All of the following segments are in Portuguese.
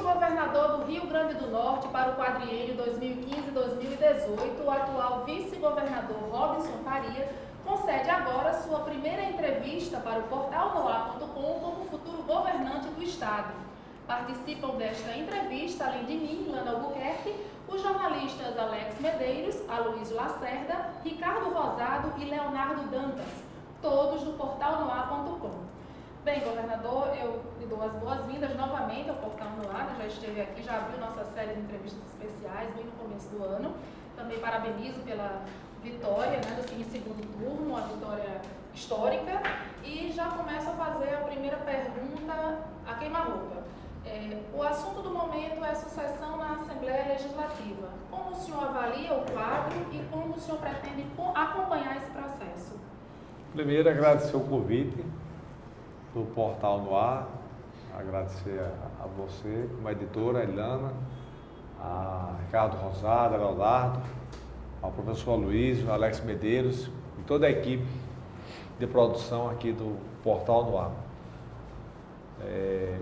vice-governador do Rio Grande do Norte para o quadriênio 2015-2018, o atual vice-governador Robinson Faria concede agora sua primeira entrevista para o portal Noar.com como futuro governante do estado. Participam desta entrevista, além de mim, Lana Albuquerque, os jornalistas Alex Medeiros, Aloysio Lacerda, Ricardo Rosado e Leonardo Dantas, todos do portal Noar.com. Bem, governador, eu lhe dou as boas-vindas novamente ao Portal Noar, já esteve aqui, já abriu nossa série de entrevistas especiais bem no começo do ano. Também parabenizo pela vitória, em segundo turno, uma vitória histórica. E já começo a fazer a primeira pergunta a queima-roupa. O assunto do momento é a sucessão na Assembleia Legislativa. Como o senhor avalia o quadro e como o senhor pretende acompanhar esse processo? Primeiro, agradecer o convite do Portal Noar, agradecer a você, como editora, a Ilana, a Ricardo Rosado, a Leonardo, ao professor Aloysio, Alex Medeiros e toda a equipe de produção aqui do Portal Noar.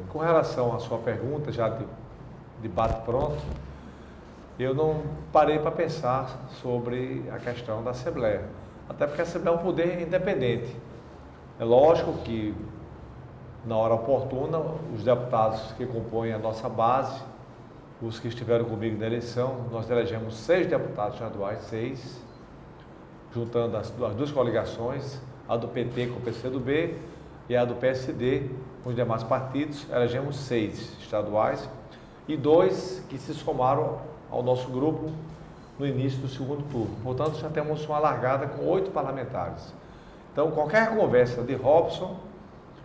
Com relação à sua pergunta, já de bate-pronto, eu não parei para pensar sobre a questão da Assembleia, até porque a Assembleia é um poder independente. É lógico que na hora oportuna, os deputados que compõem a nossa base, os que estiveram comigo na eleição, nós elegemos 6 deputados estaduais, 6, juntando as duas coligações, a do PT com o PCdoB e a do PSD com os demais partidos, elegemos 6 estaduais e 2 que se somaram ao nosso grupo no início do segundo turno. Portanto, já temos uma largada com 8 parlamentares. Então, qualquer conversa de Robson,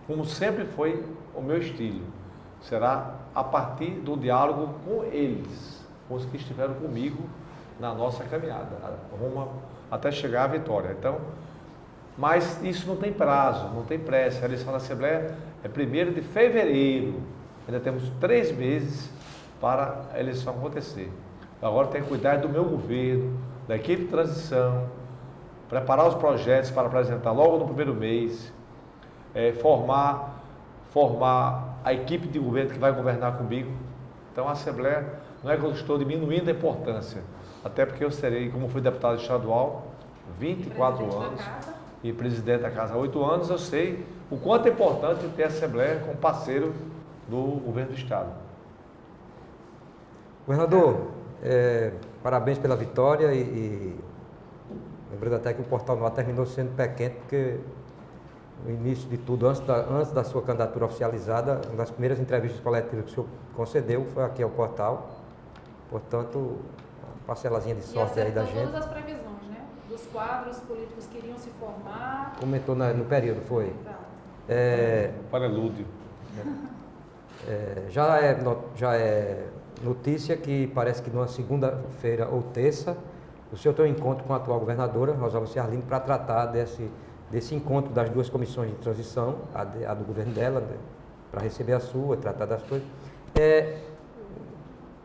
como sempre foi o meu estilo, será a partir do diálogo com eles, com os que estiveram comigo na nossa caminhada, rumo até chegar à vitória. Então, mas isso não tem prazo, não tem pressa. A eleição da Assembleia é 1º de fevereiro, ainda temos 3 meses para a eleição acontecer. Agora tem que cuidar do meu governo, da equipe de transição, preparar os projetos para apresentar logo no primeiro mês, formar a equipe de governo que vai governar comigo. Então a Assembleia, não é que eu estou diminuindo a importância, até porque eu serei, como fui deputado estadual, 24 anos, e presidente da Casa há 8 anos, eu sei o quanto é importante ter a Assembleia como parceiro do governo do Estado. Governador, parabéns pela vitória e lembrando até que o Portal Noar terminou sendo pé quente, porque no início de tudo, antes da sua candidatura oficializada, uma das primeiras entrevistas coletivas que o senhor concedeu foi aqui ao portal. Portanto, uma parcelazinha de sorte aí da gente. Todas as previsões, né? Dos quadros políticos que iriam se formar. Comentou no período, foi? Exato. Prelúdio. Já é notícia que parece que numa segunda-feira ou terça, o senhor tem um encontro com a atual governadora, Rosalba Ciarline, para tratar desse encontro das 2 comissões de transição, a do governo dela, né, para receber a sua, tratar das coisas.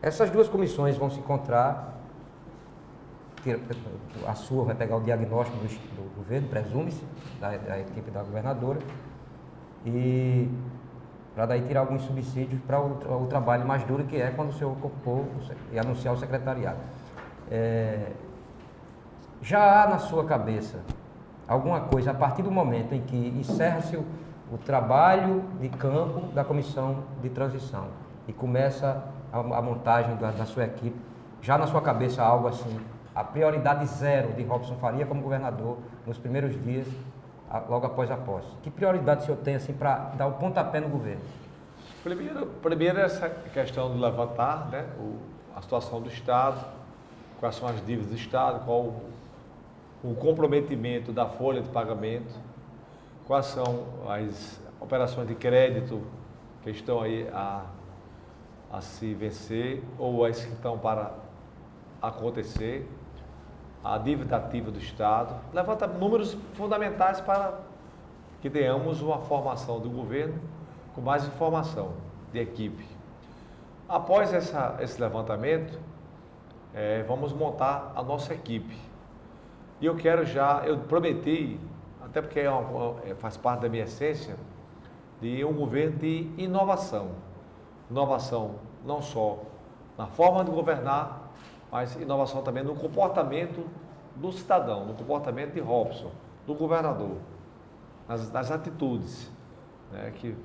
Essas 2 comissões vão se encontrar, a sua vai pegar o diagnóstico do governo, presume-se, da equipe da governadora, e para daí tirar alguns subsídios para o trabalho mais duro, que é quando o senhor compor e anunciar o secretariado. Já há na sua cabeça alguma coisa, a partir do momento em que encerra-se o trabalho de campo da comissão de transição e começa a montagem da sua equipe, já na sua cabeça algo assim, a prioridade 0 de Robson Faria como governador nos primeiros dias, logo após a posse? Que prioridade o senhor tem assim, para dar o pontapé no governo? Primeiro essa questão de levantar, né, a situação do Estado, quais são as dívidas do Estado, qual o comprometimento da folha de pagamento, quais são as operações de crédito que estão aí a se vencer ou as que estão para acontecer, a dívida ativa do Estado. Levanta números fundamentais para que tenhamos uma formação do governo com mais informação de equipe. Após esse levantamento, vamos montar a nossa equipe. E eu prometi, até porque faz parte da minha essência, de um governo de inovação. inovação não só na forma de governar, mas inovação também no comportamento do cidadão, no comportamento de Robson, do governador, nas atitudes, né, que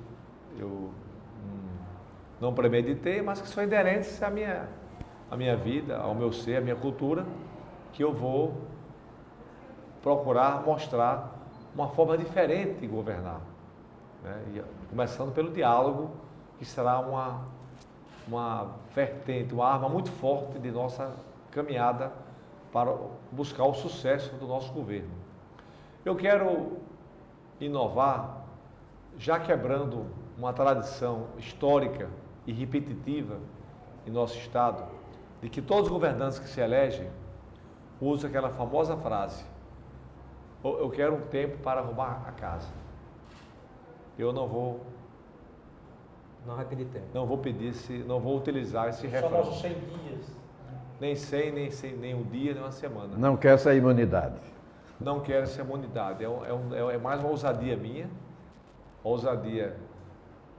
eu não premeditei, mas que são inerentes à minha vida, ao meu ser, à minha cultura, que eu vou procurar mostrar uma forma diferente de governar, né? E, começando pelo diálogo, que será uma vertente, uma arma muito forte de nossa caminhada para buscar o sucesso do nosso governo. Eu quero inovar, já quebrando uma tradição histórica e repetitiva em nosso Estado, de que todos os governantes que se elegem usam aquela famosa frase: eu quero um tempo para arrumar a casa. Eu não vou pedir tempo. Não vou utilizar esse refrão. Só nossos 100 dias. Nem 100, nem um dia, nem uma semana. Não quer essa imunidade. Não quero essa imunidade. É mais uma ousadia minha, uma ousadia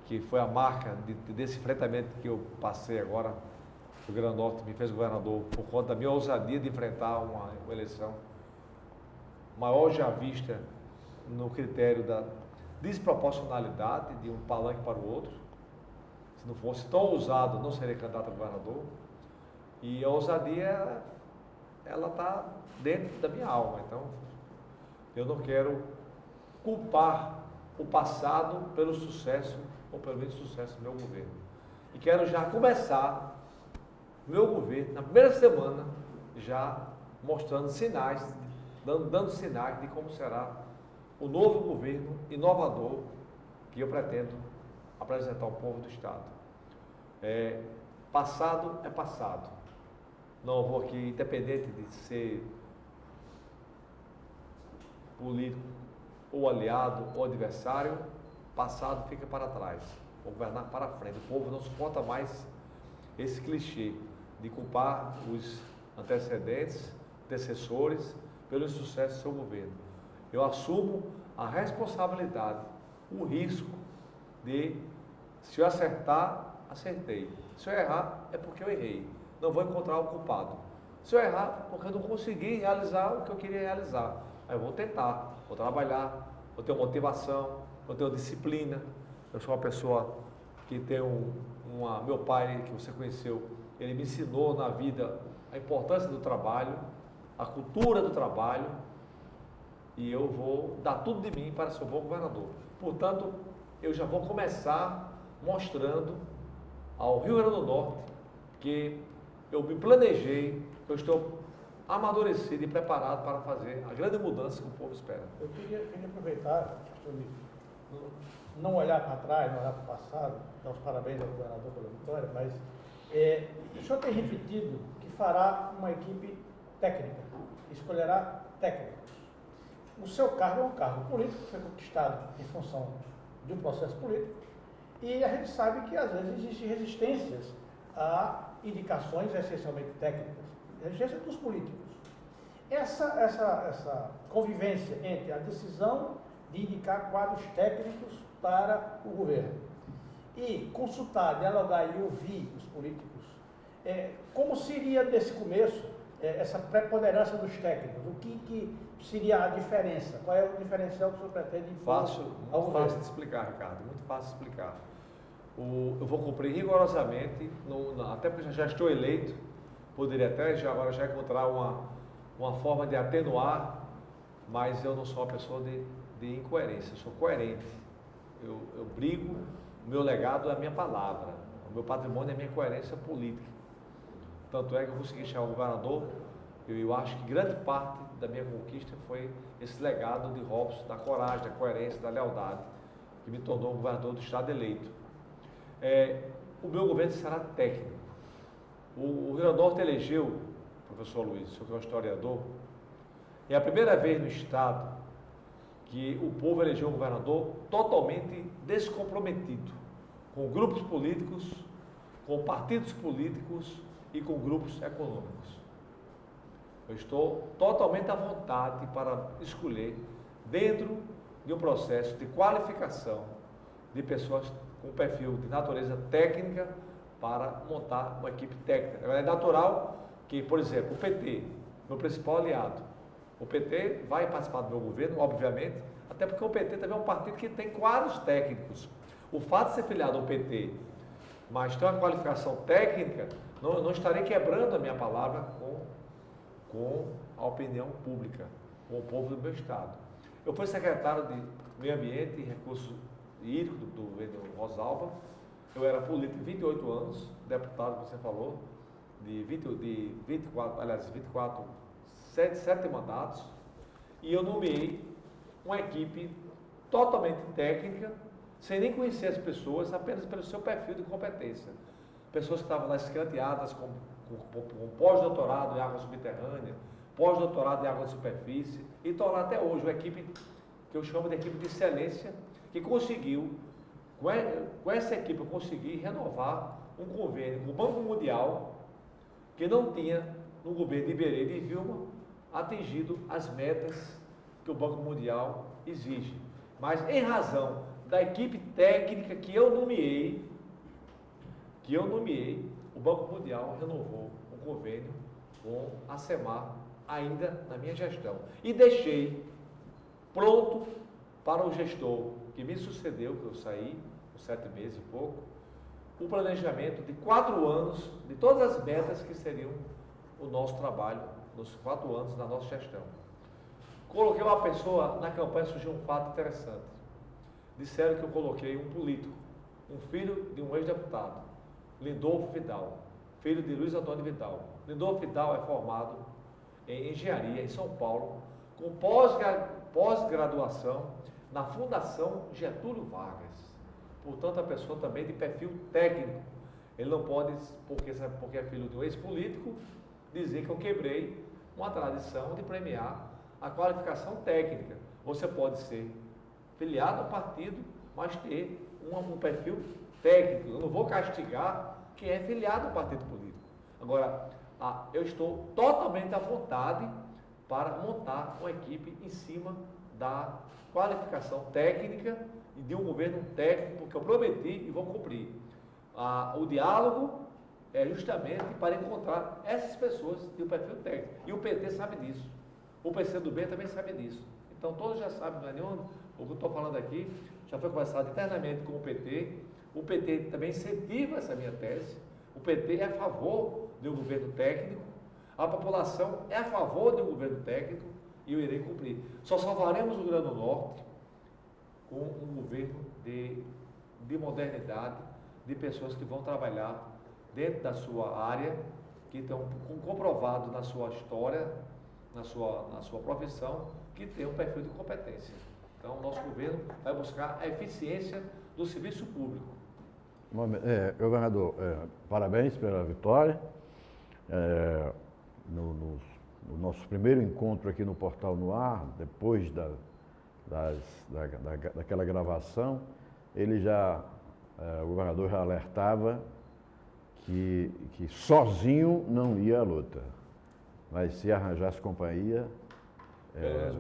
que foi a marca desse enfrentamento que eu passei agora. O Rio Grande do Norte me fez governador por conta da minha ousadia de enfrentar uma eleição maior já vista no critério da desproporcionalidade de um palanque para o outro. Se não fosse tão ousado, não seria candidato a governador. E a ousadia, ela está dentro da minha alma. Então, eu não quero culpar o passado pelo sucesso, ou pelo menos sucesso do meu governo. E quero já começar meu governo, na primeira semana, já mostrando sinais, dando sinais de como será o novo governo inovador que eu pretendo apresentar ao povo do Estado. Passado é passado. Não vou aqui, independente de ser político, ou aliado, ou adversário, passado fica para trás. Vou governar para frente. O povo não suporta mais esse clichê de culpar os antecessores, pelo insucesso do seu governo. Eu assumo a responsabilidade, o risco de, se eu acertar, acertei. Se eu errar, é porque eu errei. Não vou encontrar o culpado. Se eu errar, porque eu não consegui realizar o que eu queria realizar. Aí eu vou tentar, vou trabalhar, vou ter motivação, vou ter uma disciplina. Eu sou uma pessoa que tem meu pai, que você conheceu, ele me ensinou na vida a importância do trabalho, a cultura do trabalho, e eu vou dar tudo de mim para ser um bom governador. Portanto, eu já vou começar mostrando ao Rio Grande do Norte que eu me planejei, que eu estou amadurecido e preparado para fazer a grande mudança que o povo espera. Eu queria aproveitar, não olhar para trás, não olhar para o passado, dar os parabéns ao governador pela vitória, mas o senhor tem repetido que fará uma equipe técnica, escolherá técnicos. O seu cargo é um cargo político que foi conquistado em função de um processo político, e a gente sabe que às vezes existem resistências a indicações essencialmente técnicas, resistência dos políticos. Essa convivência entre a decisão de indicar quadros técnicos para o governo e consultar, dialogar e ouvir os políticos, como seria nesse começo essa preponderância dos técnicos? O que seria a diferença? Qual é o diferencial que o senhor pretende impor ao governo? Fácil de explicar, Ricardo, muito fácil de explicar. Eu vou cumprir rigorosamente, até porque já estou eleito, poderia até agora já encontrar uma forma de atenuar, mas eu não sou uma pessoa de incoerência, eu sou coerente. Eu brigo, o meu legado é a minha palavra, o meu patrimônio é a minha coerência política. Tanto é que eu consegui chegar ao governador, eu acho que grande parte da minha conquista foi esse legado de Robson, da coragem, da coerência, da lealdade, que me tornou governador do Estado eleito. O meu governo será técnico. O Rio Grande do Norte elegeu, professor Luiz, o senhor que é um historiador, é a primeira vez no Estado que o povo elegeu um governador totalmente descomprometido com grupos políticos, com partidos políticos e com grupos econômicos. Eu estou totalmente à vontade para escolher, dentro de um processo de qualificação de pessoas com um perfil de natureza técnica para montar uma equipe técnica. Agora, é natural que, por exemplo, o PT, meu principal aliado, o PT vai participar do meu governo, obviamente, até porque o PT também é um partido que tem quadros técnicos. O fato de ser filiado ao PT, mas ter uma qualificação técnica, não estarei quebrando a minha palavra com a opinião pública, com o povo do meu estado. Eu fui secretário de Meio Ambiente e Recursos Hídricos do governo Rosalba. Eu era político de 28 anos, deputado, como você falou, de 7 mandatos, e eu nomeei uma equipe totalmente técnica, sem nem conhecer as pessoas, apenas pelo seu perfil de competência. Pessoas que estavam lá escanteadas com pós-doutorado em água subterrânea, pós-doutorado em água de superfície, e estão lá até hoje, uma equipe que eu chamo de equipe de excelência, que conseguiu, com essa equipe eu consegui renovar um convênio com o Banco Mundial, que não tinha, no governo de Iberê e de Vilma, atingido as metas que o Banco Mundial exige. Mas em razão da equipe técnica que eu nomeei, o Banco Mundial renovou um convênio com a SEMAR ainda na minha gestão. E deixei pronto para o gestor que me sucedeu, que eu saí, com 7 meses e pouco, o planejamento de 4 anos, de todas as metas que seriam o nosso trabalho nos 4 anos da nossa gestão. Coloquei uma pessoa, na campanha surgiu um fato interessante. Disseram que eu coloquei um político, um filho de um ex-deputado, Lindolfo Vidal, filho de Luiz Antônio Vidal. Lindolfo Vidal é formado em engenharia em São Paulo, com pós-graduação na Fundação Getúlio Vargas. Portanto, a pessoa também de perfil técnico. Ele não pode, porque é filho de um ex-político, dizer que eu quebrei uma tradição de premiar a qualificação técnica. Você pode ser filiado ao partido, mas ter um perfil técnico. Eu não vou castigar quem é filiado ao partido político. Agora, eu estou totalmente à vontade para montar uma equipe em cima da qualificação técnica e de um governo técnico, porque eu prometi e vou cumprir. O diálogo é justamente para encontrar essas pessoas de um perfil técnico. E o PT sabe disso. O PCdoB também sabe disso. Então todos já sabem, não é nenhum, o que eu estou falando aqui já foi conversado internamente com o PT. O PT também incentiva essa minha tese. O PT é a favor de um governo técnico. A população é a favor de um governo técnico e eu irei cumprir. Só salvaremos o Rio Grande do Norte com um governo de modernidade, de pessoas que vão trabalhar dentro da sua área, que estão comprovados na sua história, na sua profissão, que tem um perfil de competência. Então, o nosso governo vai buscar a eficiência do serviço público. Governador, parabéns pela vitória. No nosso primeiro encontro aqui no Portal no Ar, depois daquela gravação, o governador já alertava que sozinho não ia à luta, mas se arranjasse companhia,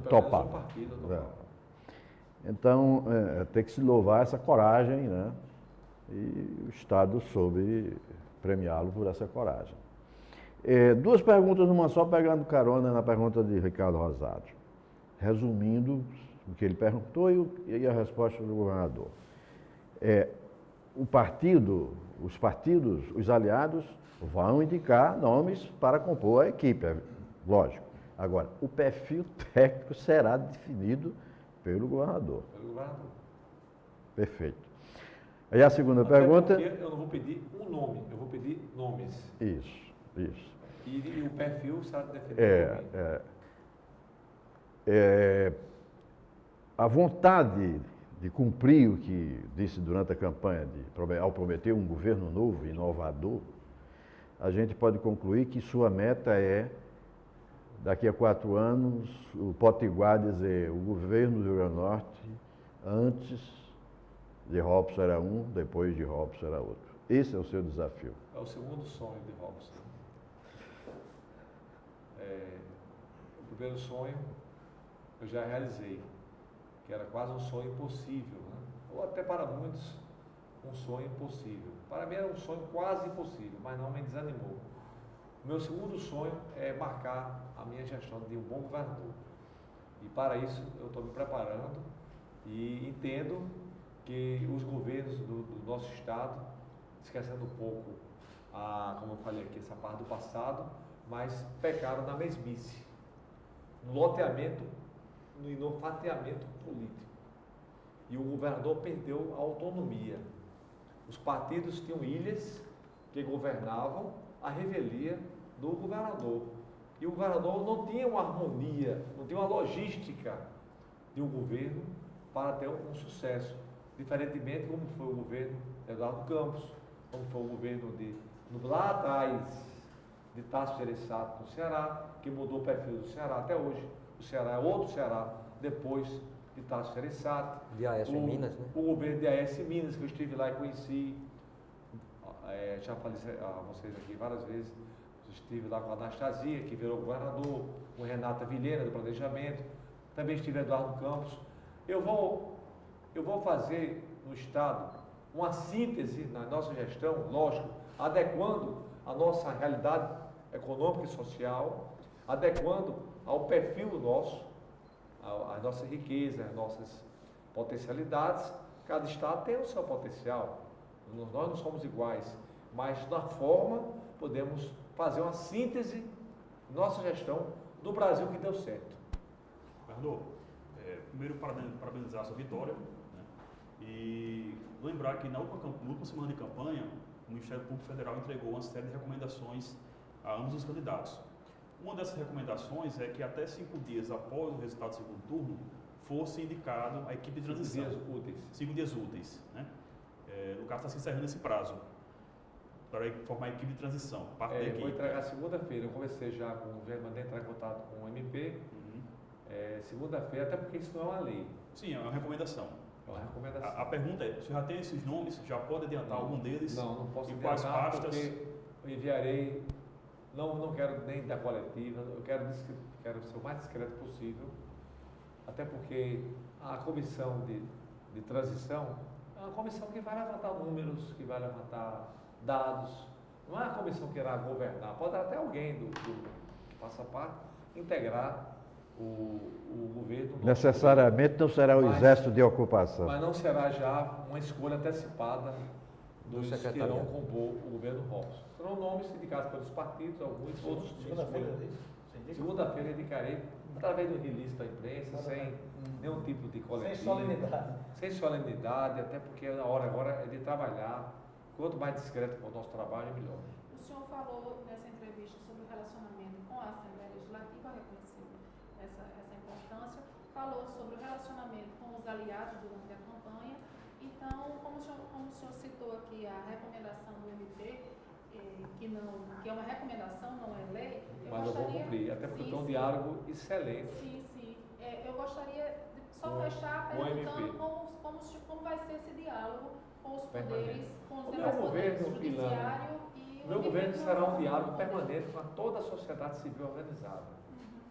topava. Então, tem que se louvar essa coragem, né? E o Estado soube premiá-lo por essa coragem. 2 perguntas numa só, pegando carona na pergunta de Ricardo Rosário. Resumindo o que ele perguntou e a resposta do governador. Os partidos, os aliados, vão indicar nomes para compor a equipe, lógico. Agora, o perfil técnico será definido pelo governador. Perfeito. Aí a segunda pergunta... Eu não vou pedir um nome, eu vou pedir nomes. Isso. E o perfil será definido a vontade de cumprir o que disse durante a campanha, ao prometer um governo novo, inovador, a gente pode concluir que sua meta é, daqui a 4 anos, o Potiguar dizer o governo do Rio Grande do Norte, antes de Robson era um, depois de Robson era outro. Esse é o seu desafio. É o segundo sonho de Robson. O primeiro sonho eu já realizei, que era quase um sonho impossível, né? Ou até para muitos um sonho impossível. Para mim era um sonho quase impossível, mas não me desanimou. O meu segundo sonho é marcar a minha gestão de um bom governador. E para isso eu estou me preparando e entendo que os governos do nosso estado, esquecendo um pouco, como eu falei aqui, essa parte do passado, mas pecaram na mesmice, no loteamento e no fatiamento político. E o governador perdeu a autonomia. Os partidos tinham ilhas que governavam a revelia do governador. E o governador não tinha uma harmonia, não tinha uma logística de um governo para ter um sucesso. Diferentemente como foi o governo de Eduardo Campos, como foi o governo lá atrás de Tasso Gereissati no Ceará, que mudou o perfil do Ceará até hoje. O Ceará é outro Ceará depois de Tasso Gereissati. De Aécio Minas, né? O governo de Aécio Minas, que eu estive lá e conheci, já falei a vocês aqui várias vezes, estive lá com a Anastasia, que virou governador, com Renata Vilhena, do Planejamento, também estive Eduardo Campos. Eu vou fazer no Estado uma síntese na nossa gestão, lógico, adequando a nossa realidade econômica e social, adequando ao perfil nosso, a nossa riqueza, as nossas potencialidades. Cada estado tem o seu potencial, nós não somos iguais, mas na forma podemos fazer uma síntese, nossa gestão do Brasil que deu certo. Governador, primeiro parabenizar a sua vitória, né? E lembrar que na última semana de campanha, o Ministério Público Federal entregou uma série de recomendações a ambos os candidatos. Uma dessas recomendações é que até 5 dias após o resultado do segundo turno, fosse indicado a equipe de transição. 5 dias úteis. 5 dias úteis, né? No caso, está se encerrando esse prazo para formar a equipe de transição, parte da equipe. Vou entregar segunda-feira, eu conversei já com o governo, mandei entrar em contato com o MP, segunda-feira, até porque isso não é uma lei. Sim, é uma recomendação. É uma recomendação. A pergunta é, o senhor já tem esses nomes? Já pode adiantar algum deles? Não posso e quais adiantar pastas? porque eu enviarei, não quero nem da coletiva, eu quero ser o mais discreto possível, até porque a comissão de transição é uma comissão que vai levantar números, que vai levantar dados, não é uma comissão que irá governar, pode até alguém que faça parte integrar o governo. Necessariamente não será o exército de ocupação. Mas não será já uma escolha antecipada dos que irão compor o governo Robson. Serão nomes indicados pelos partidos, alguns, outros. Segunda-feira indicarei, através do release da imprensa, sem nenhum tipo de coletivo. Sem solenidade. Sem solenidade, até porque a hora agora é de trabalhar. Quanto mais discreto for o nosso trabalho, melhor. O senhor falou nessa entrevista sobre o relacionamento com a Assembleia Legislativa, reconheceu essa importância, falou sobre o relacionamento com os aliados durante a campanha. Então, como o senhor citou aqui a recomendação do MP, que é uma recomendação, não é lei, mas eu vou cumprir, até porque tem um diálogo excelente. Sim. Eu gostaria de só fechar perguntando como vai ser esse diálogo com os poderes, com os demais poderes, judiciário e o meu governo será um diálogo permanente com toda a sociedade civil organizada.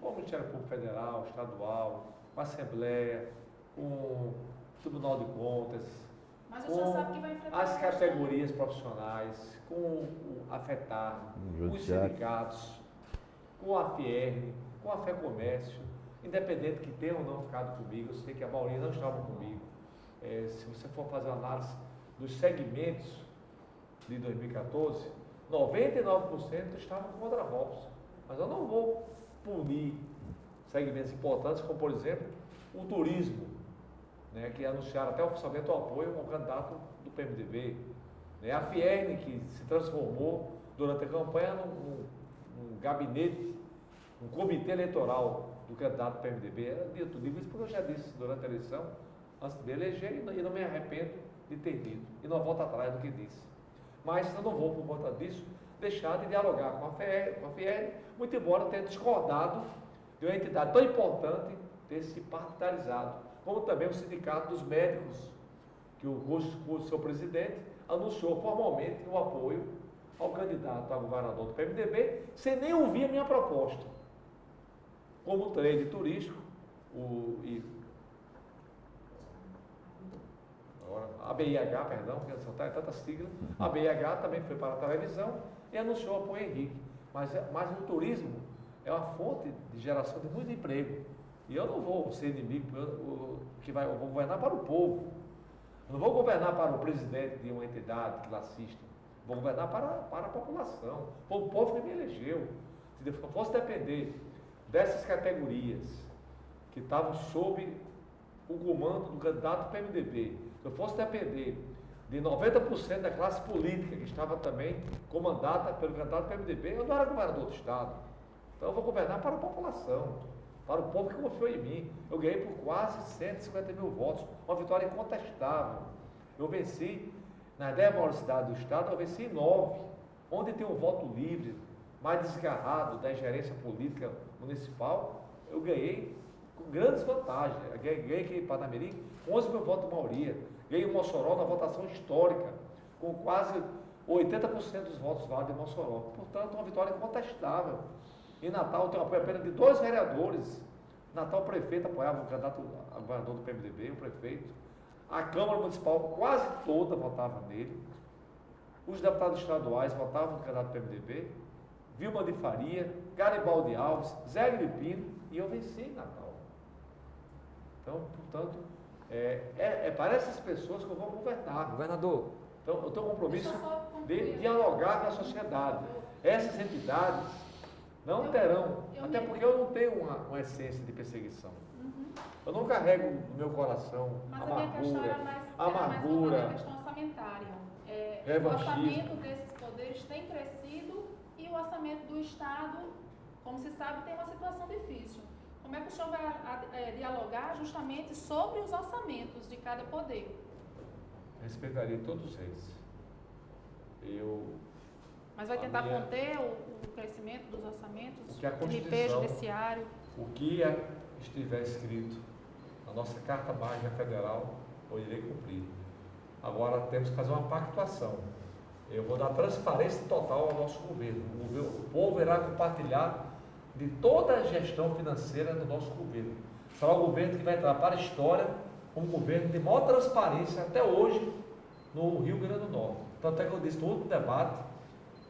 Com o Ministério Público Federal, Estadual, com a Assembleia, com o Tribunal de Contas, mas o senhor sabe que vai enfrentar as categorias profissionais, com o AFETAR, com os sindicatos, com a FIERN, com a FEComércio, independente que tenham ou não ficado comigo, eu sei que a maioria não estava comigo. Se você for fazer a análise dos segmentos de 2014, 99% estavam contra a Robson. Mas eu não vou punir segmentos importantes, como por exemplo o turismo, né, que anunciaram até oficialmente o apoio ao candidato do PMDB. A FIERN, que se transformou durante a campanha num gabinete, um comitê eleitoral do candidato do PMDB. Eu digo isso porque eu já disse durante a eleição, antes de me eleger, e não me arrependo de ter dito, e não volto atrás do que disse. Mas eu não vou, por conta disso, deixar de dialogar com a FIERN, muito embora eu tenha discordado de uma entidade tão importante ter se partidarizado, como também o Sindicato dos Médicos, que o seu presidente anunciou formalmente o apoio ao candidato a governador do PMDB, sem nem ouvir a minha proposta. Como o trade turístico, agora, a BIH, perdão, que é tanta sigla, a BIH também foi para a televisão e anunciou o apoio Henrique. Mas o turismo é uma fonte de geração de muito emprego. E eu não vou ser inimigo, eu vou governar para o povo. Eu não vou governar para o presidente de uma entidade classista. Vou governar para a população, para o povo que me elegeu. Se eu fosse depender dessas categorias que estavam sob o comando do candidato do PMDB, se eu fosse depender de 90% da classe política que estava também comandada pelo candidato do PMDB, eu não era governador do Estado. Então eu vou governar para a população, para o povo que confiou em mim. Eu ganhei por quase 150 mil votos, uma vitória incontestável. Eu venci, na 10 maiores cidades do Estado, eu venci em 9, onde tem um voto livre, mais desgarrado da ingerência política municipal, eu ganhei com grandes vantagens. Eu ganhei aqui em Parnamirim com 11 mil votos de maioria. Ganhei em Mossoró na votação histórica, com quase 80% dos votos válidos em Mossoró. Portanto, uma vitória incontestável. Em Natal, tem o apoio apenas de 2 vereadores. Natal, o prefeito apoiava o candidato a governador do PMDB, o prefeito. A Câmara Municipal quase toda votava nele. Os deputados estaduais votavam no candidato do PMDB. Vilma de Faria, Garibaldi Alves, Zé Agripino, e eu venci em Natal. Então, portanto, para essas pessoas que eu vou governar. Governador. Então, eu tenho um compromisso Deixa eu só de concluir. dialogar com a sociedade. Essas entidades não terão, até porque eu não tenho uma essência de perseguição. Eu não carrego no meu coração Mas a minha questão amargura, era mais voltada amargura, à questão orçamentária. O revanchismo. orçamento desses poderes tem crescido e o orçamento do Estado, como se sabe, tem uma situação difícil. Como é que o senhor vai dialogar justamente sobre os orçamentos de cada poder? Respeitaria todos eles. Mas vai tentar minha- conter o crescimento dos orçamentos? O que a MP, Constituição- Judiciário? O que estiver escrito na nossa Carta Magna Federal, eu irei cumprir. Agora temos que fazer uma pactuação. Eu vou dar transparência total ao nosso governo. O povo irá compartilhar de toda a gestão financeira do nosso governo. Será o governo que vai entrar para a história como um governo de maior transparência até hoje no Rio Grande do Norte. Tanto é que eu disse no último debate,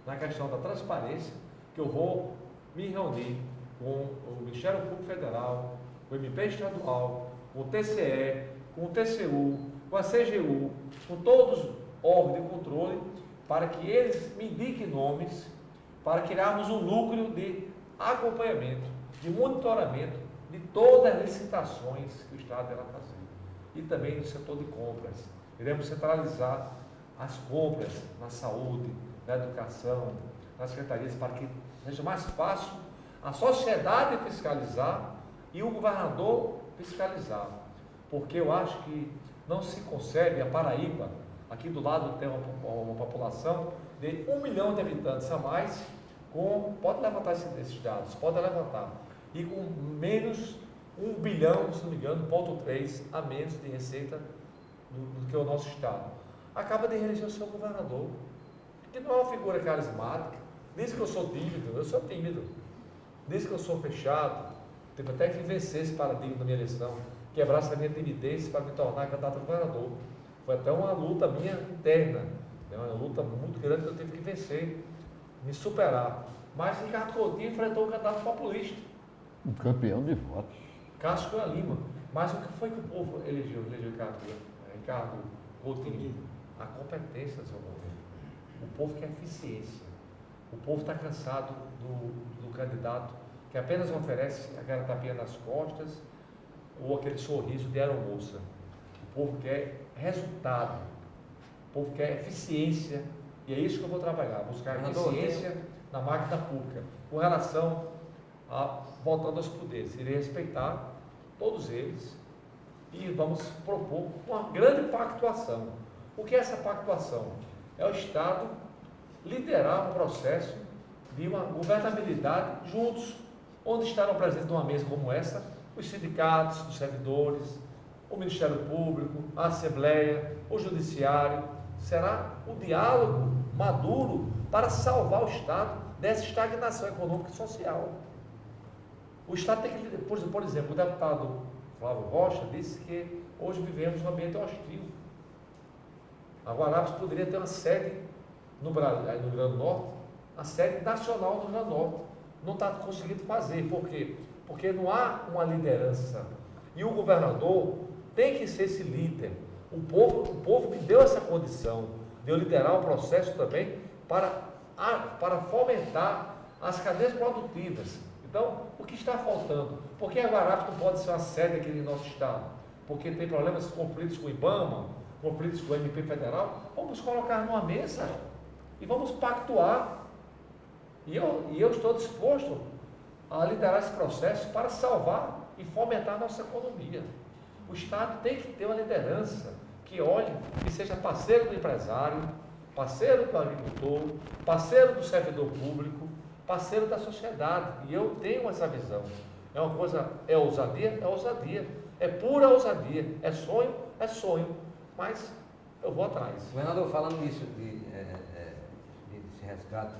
na questão da transparência, que eu vou me reunir com o Ministério Público Federal, com o MP estadual, com o TCE, com o TCU, com a CGU, com todos os órgãos de controle, para que eles me indiquem nomes, para criarmos um núcleo de acompanhamento, de monitoramento de todas as licitações que o Estado irá fazer. E também no setor de compras. Iremos centralizar as compras na saúde, na educação, nas secretarias, para que seja mais fácil a sociedade fiscalizar e o governador fiscalizar. Porque eu acho que não se concebe a Paraíba, aqui do lado tem uma população de 1 milhão de habitantes a mais, pode levantar esses dados, pode levantar, e com menos 1 bilhão, se não me engano, 0,3 a menos de receita do que o nosso Estado. Acaba de reeleger o seu governador, que não é uma figura carismática, diz que eu sou tímido, diz que eu sou fechado, teve até que vencer esse paradigma da minha eleição, quebrasse a minha timidez para me tornar candidato a governador. Foi até uma luta minha interna, uma luta muito grande que eu tive que vencer, me superar. Mas Ricardo Coutinho enfrentou um candidato populista. Um campeão de votos. Cássio Cunha Lima. Mas o que foi que o povo elegeu Ricardo Coutinho? A competência do seu governo. O povo quer eficiência. O povo está cansado do candidato que apenas oferece aquela tapinha nas costas ou aquele sorriso de aeromoça. O povo quer resultado. O povo quer eficiência. E é isso que eu vou trabalhar, buscar eficiência na máquina pública, com relação voltando aos poderes. Irei respeitar todos eles e vamos propor uma grande pactuação. O que é essa pactuação? É o Estado liderar um processo de uma governabilidade juntos, onde estarão presentes numa mesa como essa, os sindicatos, os servidores, o Ministério Público, a Assembleia, o Judiciário. Será o diálogo maduro para salvar o Estado dessa estagnação econômica e social. O Estado tem que, por exemplo, o deputado Flávio Rocha disse que hoje vivemos um ambiente hostil. A Guararapes poderia ter uma sede no Brasil, no Rio Grande do Norte, a sede nacional do Rio Grande do Norte. Não está conseguindo fazer. Por quê? Porque não há uma liderança. E o governador tem que ser esse líder. O povo me deu essa condição de eu liderar o processo também para fomentar as cadeias produtivas. Então, o que está faltando? Por que a Guararapes não pode ser uma sede aqui no nosso estado? Porque tem problemas, conflitos com o IBAMA, conflitos com o MP Federal. Vamos colocar numa mesa e vamos pactuar. E eu estou disposto a liderar esse processo para salvar e fomentar a nossa economia. O Estado tem que ter uma liderança que olhe, que seja parceiro do empresário, parceiro do agricultor, parceiro do servidor público, parceiro da sociedade. E eu tenho essa visão. É uma coisa, é ousadia? É ousadia. É pura ousadia. É sonho? É sonho. Mas eu vou atrás. Governador, falando nisso, desse resgate,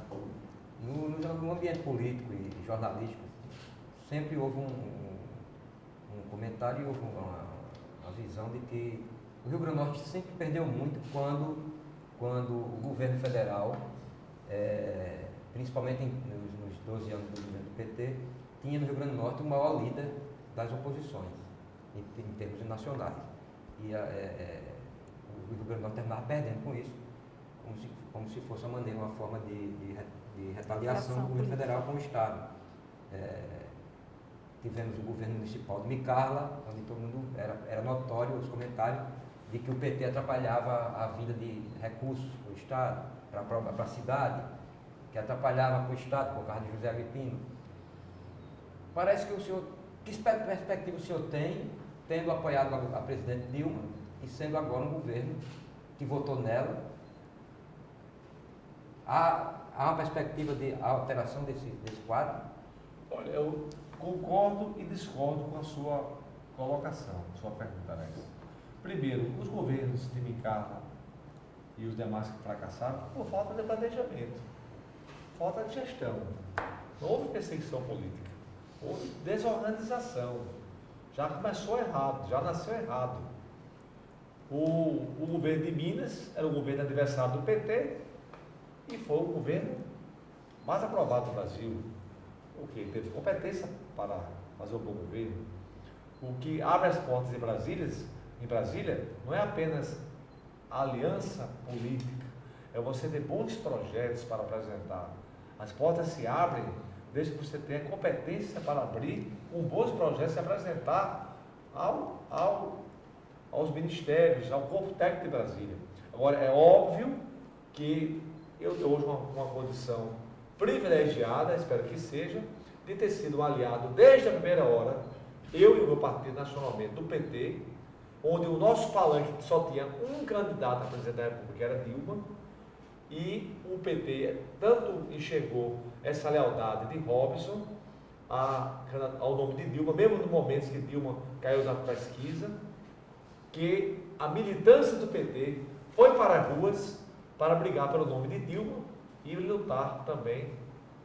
no ambiente político e jornalístico, sempre houve um comentário e houve uma visão de que o Rio Grande do Norte sempre perdeu muito quando o governo federal, principalmente nos 12 anos do governo do PT, tinha no Rio Grande do Norte o maior líder das oposições, em termos nacionais. E o Rio Grande do Norte terminava perdendo com isso, como se fosse uma forma de retaliação do governo federal com o Estado. Tivemos o governo municipal de Micarla, onde todo mundo era notório os comentários de que o PT atrapalhava a vinda de recursos do Estado para a cidade, que atrapalhava com o Estado, por causa de José Agripino. Parece que o senhor, que perspectiva o senhor tem, tendo apoiado a presidente Dilma e sendo agora um governo que votou nela? Há uma perspectiva de alteração desse quadro? Olha, eu concordo e discordo com a sua colocação, sua pergunta, Alex. Primeiro, os governos de Micarla e os demais que fracassaram por falta de planejamento, falta de gestão. Não houve perseguição política, houve desorganização. Já começou errado, já nasceu errado. O governo de Minas era o governo adversário do PT e foi o governo mais aprovado do Brasil. O que teve competência para fazer um bom governo. O que abre as portas em Brasília não é apenas a aliança política, é você ter bons projetos para apresentar. As portas se abrem desde que você tenha competência para abrir com bons projetos e apresentar aos ministérios, ao corpo técnico de Brasília. Agora, é óbvio que eu tenho hoje uma condição privilegiada, espero que seja, de ter sido um aliado desde a primeira hora, eu e o meu partido nacionalmente do PT, onde o nosso palanque só tinha um candidato a presidente da República, que era Dilma, e o PT tanto enxergou essa lealdade de Robson ao nome de Dilma, mesmo no momento que Dilma caiu na pesquisa, que a militância do PT foi para as ruas para brigar pelo nome de Dilma e lutar também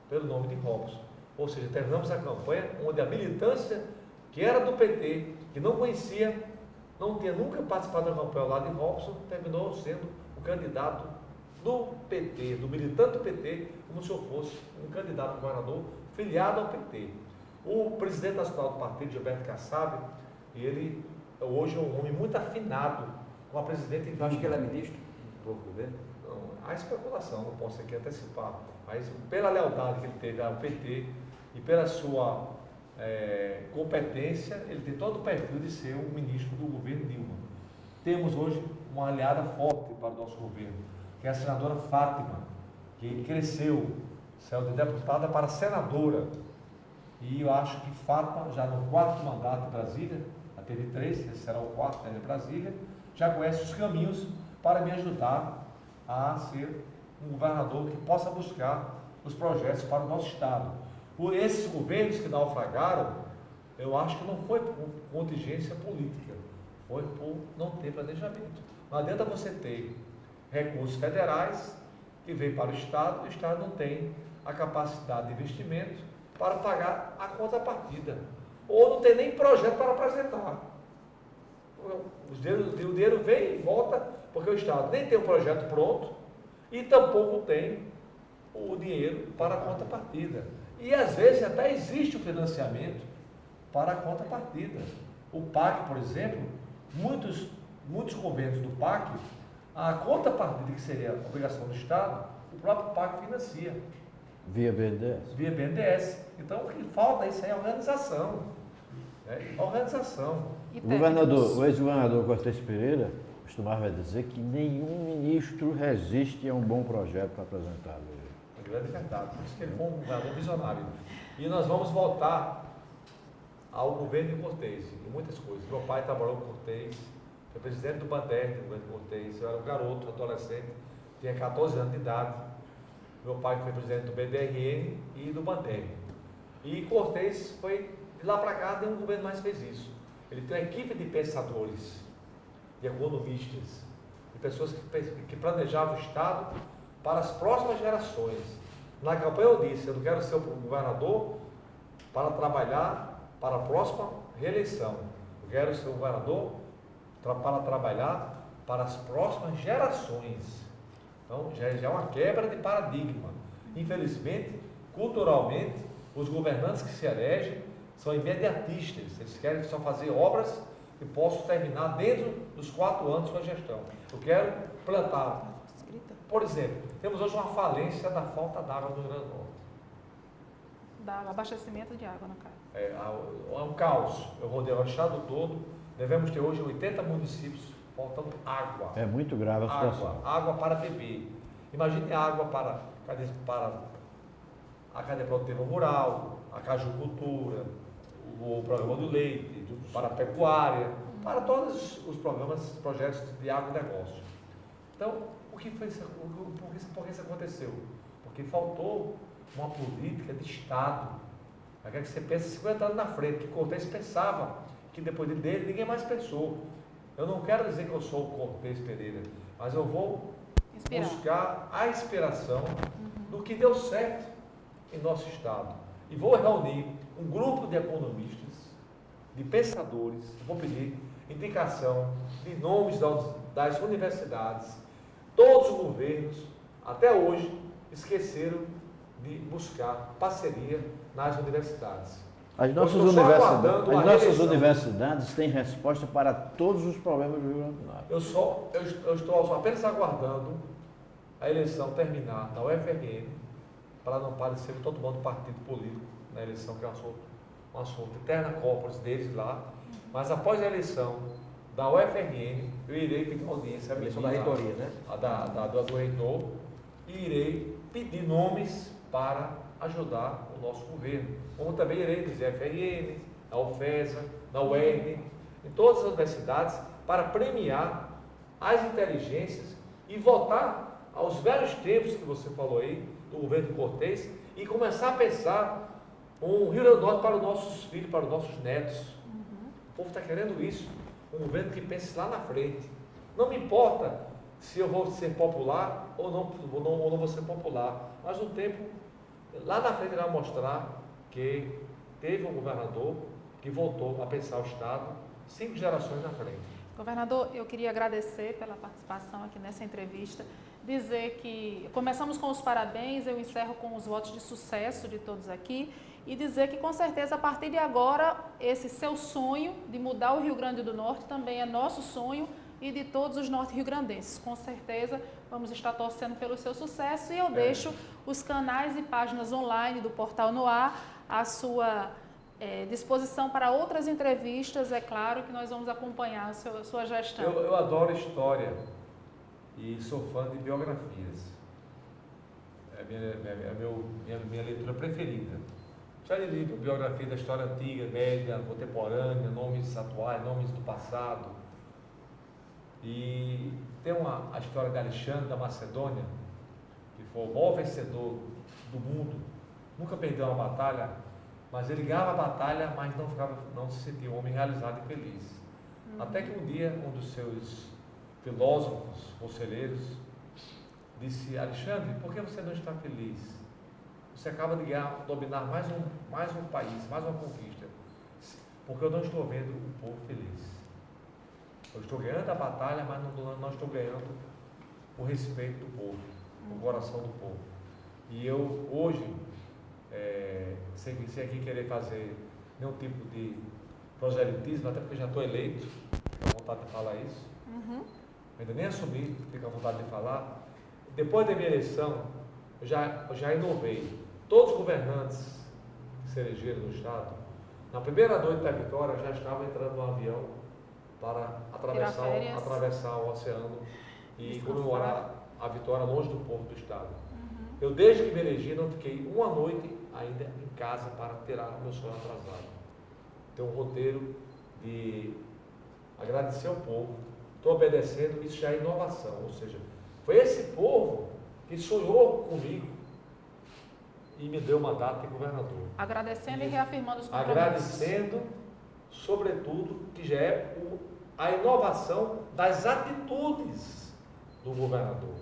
pelo nome de Robson. Ou seja, terminamos a campanha onde a militância que era do PT, que não conhecia, não tinha nunca participado da campanha ao lado de Robson, terminou sendo o candidato do PT, do militante do PT, como se eu fosse um candidato a governador filiado ao PT. O presidente nacional do partido, Gilberto Kassab, ele hoje é um homem muito afinado com a presidente. Eu acho que ele é ministro do governo. Há especulação, não posso aqui antecipar, mas pela lealdade que ele teve ao PT e pela sua competência, ele tem todo o perfil de ser um ministro do governo Dilma. Temos hoje uma aliada forte para o nosso governo, que é a senadora Fátima, que cresceu, saiu de deputada para senadora. E eu acho que Fátima, já no 4º mandato em Brasília, já teve 3, esse será o 4º em Brasília, já conhece os caminhos para me ajudar a ser um governador que possa buscar os projetos para o nosso estado. Por esses governos que naufragaram, eu acho que não foi por contingência política, foi por não ter planejamento. Não adianta você ter recursos federais que vêm para o Estado e o Estado não tem a capacidade de investimento para pagar a contrapartida, ou não tem nem projeto para apresentar. O dinheiro vem e volta Porque o Estado nem tem um projeto pronto e tampouco tem o dinheiro para a contrapartida. E às vezes até existe o financiamento para a contrapartida. O PAC, por exemplo, muitos governos do PAC, a contrapartida que seria a obrigação do Estado, o próprio PAC financia. Via BNDES. Via BNDES. Então o que falta isso aí é organização. Organização. O ex-governador Cortes Pereira costumava dizer que nenhum ministro resiste a um bom projeto apresentado. É grande verdade. Por isso que ele foi um governador visionário. E nós vamos voltar ao governo de Cortes, em muitas coisas. Meu pai trabalhou com Cortes, foi presidente do Banter do governo de Cortes. Eu era um garoto, adolescente, tinha 14 anos de idade. Meu pai foi presidente do BDRN e do Banter. E Cortes foi, de lá para cá, nenhum governo mais fez isso. Ele tem uma equipe de pensadores, de economistas, de pessoas que planejavam o Estado para as próximas gerações. Na campanha eu disse, eu não quero ser o governador para trabalhar para a próxima reeleição. Eu quero ser o governador para trabalhar para as próximas gerações. Então, já é uma quebra de paradigma. Infelizmente, culturalmente, os governantes que se elegem são imediatistas. Eles querem só fazer obras que possam terminar dentro dos 4 anos de sua gestão. Eu quero plantar. Por exemplo, temos hoje uma falência da falta d'água no Rio Grande do Norte. Da abastecimento de água, no caso. É um caos. Eu rodei o estado todo. Devemos ter hoje 80 municípios faltando água. É muito grave a situação. Água para beber. Imagine água para a cadeia produtiva rural, a cajucultura, o programa do leite, para a pecuária, para todos os projetos de agronegócio. Então, por que isso aconteceu? Porque faltou uma política de Estado. Eu quero que você pense 50 anos na frente, que Cortes pensava, que depois dele ninguém mais pensou. Eu não quero dizer que eu sou o Cortes Pereira, mas eu vou buscar a inspiração do que deu certo em nosso Estado. E vou reunir um grupo de economistas, de pensadores, vou pedir indicação de nomes das universidades. Todos os governos, até hoje, esqueceram de buscar parceria nas universidades. As nossas universidades têm resposta para todos os problemas do Rio Grande do Norte. Eu estou apenas aguardando a eleição terminar na UFRN, para não parecer que todo mundo partido político na eleição, que é um assunto eterna corpus deles lá. Mas após a eleição da UFRN, eu irei pedir uma audiência. A eleição da reitoria, né? Do reitor, e irei pedir nomes para ajudar o nosso governo. Como também irei dizer FRN, na UFESA, na UERN, em todas as universidades, para premiar as inteligências e voltar aos velhos tempos que você falou aí, do governo de Cortes, e começar a pensar um Rio Grande do Norte para os nossos filhos, para os nossos netos. O povo está querendo isso, um governo que pense lá na frente. Não me importa se eu vou ser popular ou não vou ser popular, mas no tempo, lá na frente, ele vai mostrar que teve um governador que voltou a pensar o Estado 5 gerações na frente. Governador, eu queria agradecer pela participação aqui nessa entrevista, dizer que começamos com os parabéns, eu encerro com os votos de sucesso de todos aqui e dizer que com certeza a partir de agora esse seu sonho de mudar o Rio Grande do Norte também é nosso sonho e de todos os norte-riograndenses. Com certeza vamos estar torcendo pelo seu sucesso e eu deixo os canais e páginas online do Portal no Ar à sua disposição para outras entrevistas. É claro que nós vamos acompanhar a sua gestão. Eu adoro história e sou fã de biografias. É minha leitura preferida. Já li biografia da história antiga, média, contemporânea, nomes atuais, nomes do passado. E tem a história de Alexandre da Macedônia, que foi o maior vencedor do mundo, nunca perdeu uma batalha, mas ele ganhava a batalha, mas não se sentia um homem realizado e feliz. Até que um dia, um dos seus filósofos, conselheiros, disse: Alexandre, por que você não está feliz? Você acaba de dominar mais um país, mais uma conquista. Porque eu não estou vendo o povo feliz. Eu estou ganhando a batalha, mas não estou ganhando o respeito do povo, o coração do povo. E eu, hoje, sem aqui querer fazer nenhum tipo de proselitismo, até porque já estou eleito, fico à vontade de falar isso. Ainda nem assumi, fico à vontade de falar. Depois da minha eleição, eu já inovei. Todos os governantes que se elegeram no Estado, na primeira noite da vitória, já estavam entrando no avião para atravessar o oceano e comemorar a vitória longe do povo do Estado. Eu, desde que me elegi, não fiquei uma noite ainda em casa para tirar o meu sono atrasado. Tem um roteiro de agradecer ao povo, estou obedecendo, isso já é inovação, ou seja, foi esse povo que sonhou comigo e me deu o mandato de governador. Agradecendo e reafirmando os compromissos. Agradecendo, sobretudo, que já é a inovação das atitudes do governador.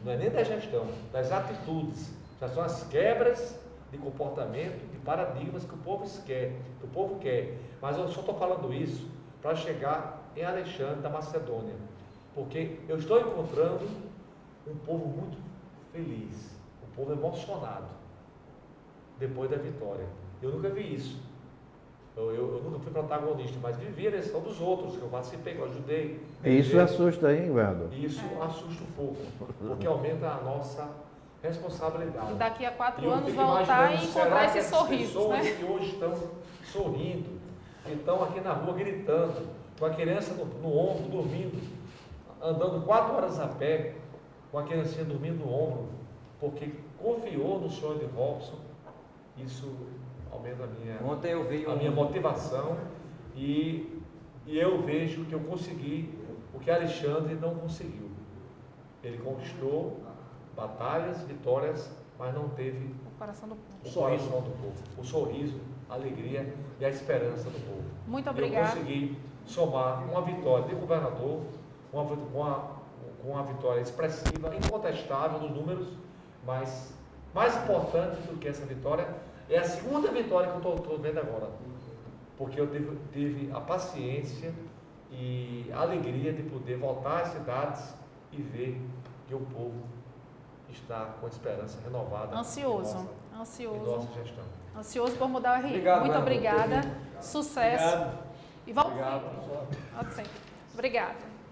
Não é nem da gestão, das atitudes. Já são as quebras de comportamento, de paradigmas que o povo quer. Mas eu só estou falando isso para chegar em Alexandre da Macedônia. Porque eu estou encontrando um povo muito feliz, um povo emocionado depois da vitória. Eu nunca vi isso. Eu nunca fui protagonista, mas vivi a eleição dos outros, que eu participei, que eu ajudei. E isso assusta, hein, governador? Isso assusta um pouco, porque aumenta a nossa responsabilidade. E daqui a 4 E eu anos fico voltar e imaginando, encontrar será que esses essas sorrisos, pessoas né? que hoje estão sorrindo, que estão aqui na rua gritando, com a criança no ombro, dormindo, andando 4 horas a pé, com a criancinha dormindo no ombro, porque confiou no sonho de Robson, isso aumenta Ontem eu vi a minha motivação e eu vejo que eu consegui o que Alexandre não conseguiu. Ele conquistou batalhas, vitórias, mas não teve O coração do povo. o coração do povo, o sorriso, a alegria e a esperança do povo. Muito obrigada. Eu consegui somar uma vitória de governador, uma vitória expressiva, incontestável nos números, mas mais importante do que essa vitória é a segunda vitória que eu estou vendo agora, porque eu tive a paciência e a alegria de poder voltar às cidades e ver que o povo está com a esperança renovada Ansioso. em nossa gestão. Ansioso por mudar o RI. Obrigado, Muito governador. obrigada. Sucesso. Obrigado. E volte Obrigado. sempre. Volte sempre. Obrigada.